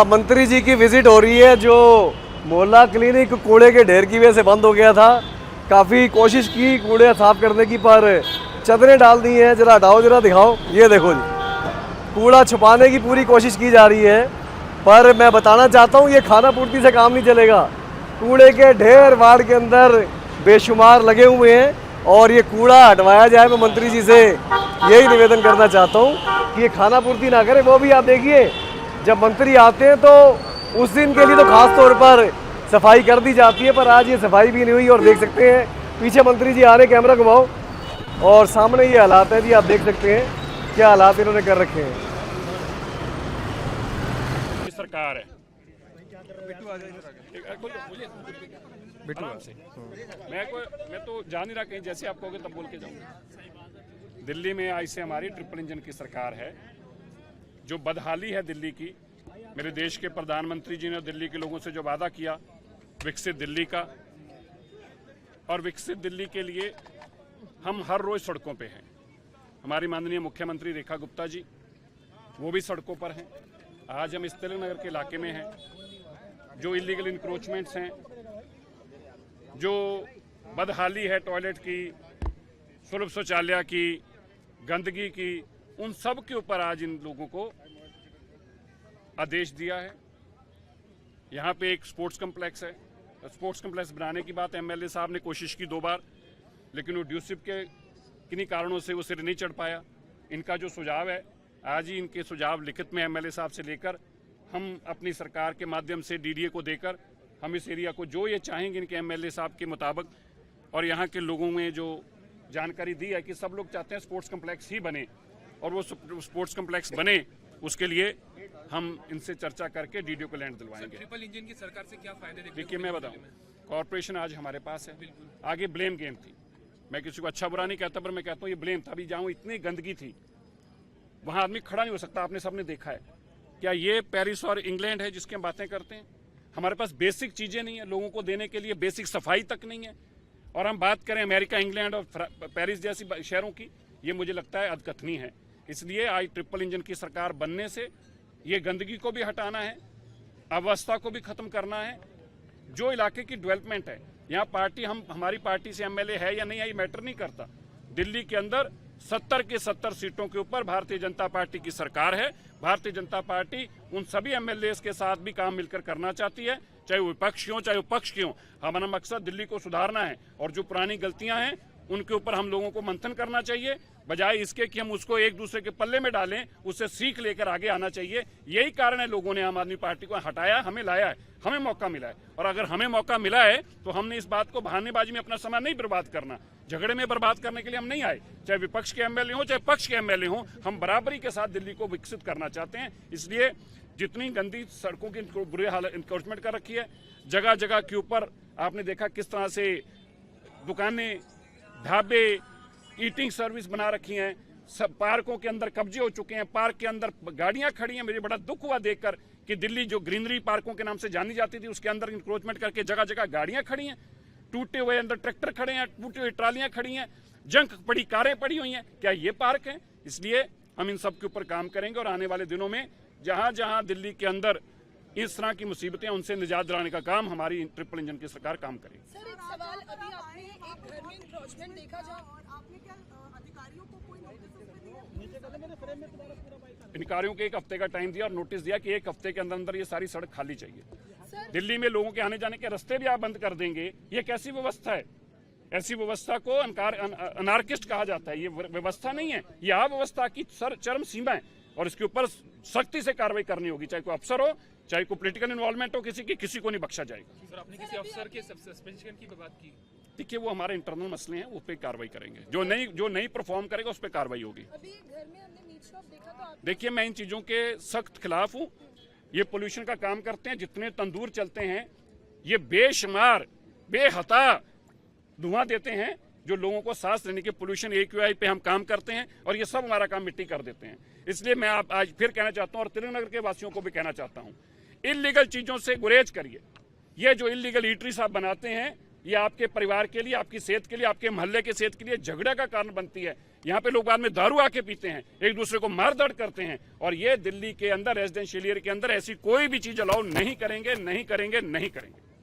मंत्री जी की विजिट हो रही है। जो मोहल्ला क्लिनिक कूड़े के ढेर की वजह से बंद हो गया था, काफ़ी कोशिश की कूड़े साफ करने की, पर चदरें डाल दी हैं। जरा हटाओ, जरा दिखाओ, ये देखो जी, कूड़ा छुपाने की पूरी कोशिश की जा रही है। पर मैं बताना चाहता हूँ, ये खाना पूर्ति से काम नहीं चलेगा। कूड़े के ढेर वार्ड के अंदर बेशुमार लगे हुए हैं और ये कूड़ा हटवाया जाए। मैं मंत्री जी से यही निवेदन करना चाहता हूँ कि ये खाना पूर्ति ना करें। वो भी आप देखिए, जब मंत्री आते हैं तो उस दिन के लिए तो खास तौर पर सफाई कर दी जाती है, पर आज ये सफाई भी नहीं हुई। और देख सकते हैं पीछे मंत्री जी आ रहे, कैमरा घुमाओ, और सामने ये हालात है जी, आप देख सकते हैं क्या हालात इन्होंने कर रखे हैं। सरकार है बिट्टू आपसे मैं तो जान ही रहा, कहीं जैसे आप कहोगे तब बोल के जाऊंगा। दिल्ली में आज से हमारी ट्रिपल इंजन की सरकार है। जो बदहाली है दिल्ली की, मेरे देश के प्रधानमंत्री जी ने दिल्ली के लोगों से जो वादा किया विकसित दिल्ली का, और विकसित दिल्ली के लिए हम हर रोज सड़कों पे हैं। हमारी माननीय मुख्यमंत्री रेखा गुप्ता जी, वो भी सड़कों पर हैं। आज हम इस तिलक नगर के इलाके में हैं। जो इलीगल इंक्रोचमेंट्स हैं, जो बदहाली है टॉयलेट की, सुलभ शौचालय की, गंदगी की, उन सब के ऊपर आज इन लोगों को आदेश दिया है। यहाँ पे एक स्पोर्ट्स कम्प्लेक्स है। स्पोर्ट्स कम्प्लेक्स बनाने की बात एमएलए साहब ने कोशिश की 2 बार, लेकिन वो ड्यूसिप के किन्हीं कारणों से वो सिर नहीं चढ़ पाया। इनका जो सुझाव है, आज ही इनके सुझाव लिखित में एमएलए साहब से लेकर हम अपनी सरकार के माध्यम से डीडीए को देकर हम इस एरिया को जो ये चाहेंगे इनके एमएलए साहब के मुताबिक, और यहाँ के लोगों में जो जानकारी दी है कि सब लोग चाहते हैं स्पोर्ट्स कम्प्लेक्स ही बने, और वो स्पोर्ट्स कम्प्लेक्स बने उसके लिए हम इनसे चर्चा करके डीडीओ को लैंड दिलवाएंगे। ट्रिपल इंजन की सरकार से क्या फायदे देखिए मैं बताऊं, कॉर्पोरेशन आज हमारे पास है। आगे ब्लेम गेम थी। मैं किसी को अच्छा बुरा नहीं कहता, पर मैं कहता हूँ ये ब्लेम था। अभी जाऊँ, इतनी गंदगी थी, वहां आदमी खड़ा नहीं हो सकता। आपने सबने देखा है। क्या ये पेरिस और इंग्लैंड है जिसकी हम बातें करते हैं? हमारे पास बेसिक चीजें नहीं है, लोगों को देने के लिए बेसिक सफाई तक नहीं है। और हम बात करें अमेरिका, इंग्लैंड और पेरिस जैसी शहरों की, ये मुझे लगता है अधकथनी है। इसलिए आज ट्रिपल इंजन की सरकार बनने से ये गंदगी को भी हटाना है, अव्यवस्था को भी खत्म करना है। जो इलाके की डेवलपमेंट है, यहाँ पार्टी हमारी पार्टी से एमएलए है या नहीं है ये मैटर नहीं करता। दिल्ली के अंदर 70 के 70 सीटों के ऊपर भारतीय जनता पार्टी की सरकार है। भारतीय जनता पार्टी उन सभी एमएलए के साथ भी काम मिलकर करना चाहती है, चाहे वो विपक्ष हो चाहे विपक्ष की हो। हमारा मकसद दिल्ली को सुधारना है, और जो पुरानी गलतियां हैं उनके ऊपर हम लोगों को मंथन करना चाहिए, बजाय इसके कि हम उसको एक दूसरे के पल्ले में डालें। उससे सीख लेकर आगे आना चाहिए। यही कारण है लोगों ने आम आदमी पार्टी को हटाया, हमें लाया है, हमें मौका मिला है। और अगर हमें मौका मिला है तो हमने इस बात को बहानेबाजी में अपना समय नहीं बर्बाद करना। झगड़े में बर्बाद करने के लिए हम नहीं आए। चाहे विपक्ष के एमएलए हो चाहे पक्ष के एमएलए हो, हम बराबरी के साथ दिल्ली को विकसित करना चाहते हैं। इसलिए जितनी गंदी सड़कों की बुरी हालत इंक्रोचमेंट कर रखी है, जगह जगह के ऊपर आपने देखा किस तरह से दुकानें, ढाबे, ईटिंग सर्विस बना रखी हैं। सब पार्कों के अंदर कब्जे हो चुके हैं, पार्क के अंदर गाड़ियां खड़ी हैं। मुझे बड़ा दुख हुआ देखकर कि दिल्ली जो ग्रीनरी पार्कों के नाम से जानी जाती थी, उसके अंदर इंक्रोचमेंट करके जगह जगह गाड़ियां खड़ी हैं, टूटे हुए अंदर ट्रैक्टर खड़े हैं, टूटी हुई ट्रालियां खड़ी हैं, जंक पड़ी कारें पड़ी हुई हैं। क्या ये पार्क है? इसलिए हम इन सब के ऊपर काम करेंगे, और आने वाले दिनों में जहां जहां दिल्ली के अंदर इस तरह की मुसीबतें, उनसे निजात दिलाने का काम हमारी ट्रिपल इंजन की सरकार काम करेगी। सर एक सवाल, अभी आपने एक घर में इंक्रोचमेंट देखा और आपने क्या अधिकारियों को कोई अधिकारियों के 1 हफ्ते का टाइम दिया और नोटिस दिया कि 1 हफ्ते के अंदर अंदर ये सारी सड़क खाली चाहिए। दिल्ली में लोगों के आने जाने के रास्ते भी आप बंद कर देंगे, ये कैसी व्यवस्था है? ऐसी व्यवस्था को अनार्किस्ट कहा जाता है। ये व्यवस्था नहीं है, ये अव्यवस्था की चरम सीमा है, और इसके ऊपर सख्ती से कार्रवाई करनी होगी। चाहे कोई अफसर हो, चाहे कोई पॉलिटिकल इन्वॉल्वमेंट हो, किसी को नहीं बख्शा जाएगा। सर, आपने किसी अफसर के सस्पेंशन की बात की? देखिए, वो हमारे इंटरनल मसले हैं, उस पर कार्रवाई करेंगे। जो नहीं परफॉर्म करेगा उस पर कार्रवाई होगी। अभी घर में हमने मीट शॉप देखा, तो देखिए, मैं इन चीजों के सख्त खिलाफ हूँ। ये पोल्यूशन का काम करते हैं। जितने तंदूर चलते हैं, ये बेशुमार बेहता धुआं देते हैं, जो लोगों को सांस लेने के पोल्यूशन AQI पे हम काम करते हैं, और ये सब हमारा काम मिट्टी कर देते हैं। इसलिए मैं आज फिर कहना चाहता हूँ, और तिलक नगर के वासियों को भी कहना चाहता हूँ, इलीगल चीजों से गुरेज करिए। ये जो इलीगल ईटरीज आप बनाते हैं, ये आपके परिवार के लिए, आपकी सेहत के लिए, आपके मोहल्ले के सेहत के लिए झगड़े का कारण बनती है। यहाँ पे लोग बाद में दारू आके पीते हैं, एक दूसरे को मार दर्द करते हैं, और ये दिल्ली के अंदर रेजिडेंशियल एरिया के अंदर ऐसी कोई भी चीज अलाउ नहीं करेंगे, नहीं करेंगे, नहीं करेंगे।